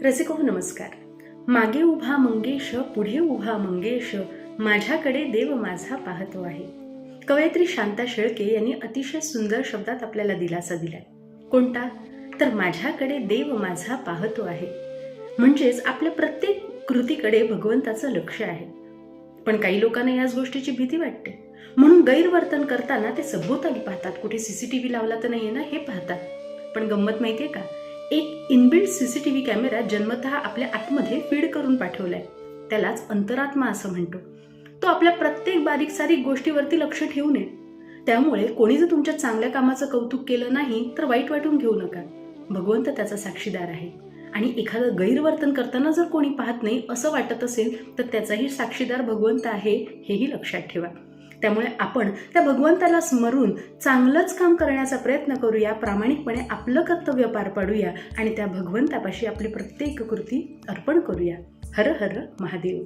रसिको नमस्कार. मागे उभा मंगेश, पुढे उभा मंगेश, माझ्याकडे देव माझा पाहतो आहे. कवयित्री शांता शेळके यांनी अतिशय सुंदर शब्दात आपल्याला दिलासा दिलाय. कोणता? तर माझ्याकडे देव माझा पाहतो आहे. म्हणजेच आपल्या प्रत्येक कृतीकडे भगवंताचं लक्ष आहे. पण काही लोकांना याच गोष्टीची भीती वाटते, म्हणून गैरवर्तन करताना ते सभोवताली पाहतात. कुठे सीसीटीव्ही लावला तर नाहीये ना हे पाहतात. पण गंमत माहितीये का, एक इनबिल्ट सीसीटीव्ही कॅमेरा जन्मतः आपल्या आतमध्ये फीड करून पाठवलाय. त्यालाच अंतरात्मा असं म्हणतो. तो आपल्या प्रत्येक बारीक सारीक गोष्टीवरती लक्ष ठेवून आहे. त्यामुळे कोणी जर तुमच्या चांगल्या कामाचं कौतुक केलं नाही तर वाईट वाटून घेऊ नका. भगवंत त्याचा साक्षीदार आहे. आणि एखादं गैरवर्तन करताना जर कोणी पाहत नाही असं वाटत असेल तर त्याचाही साक्षीदार भगवंत आहे, हेही लक्षात ठेवा. त्यामुळे आपण त्या भगवंताला स्मरून चांगलंच काम करण्याचा प्रयत्न करूया, प्रामाणिकपणे आपलं कर्तव्य पार पाडूया आणि त्या भगवंतापाशी आपली प्रत्येक कृती अर्पण करूया. हर हर महादेव.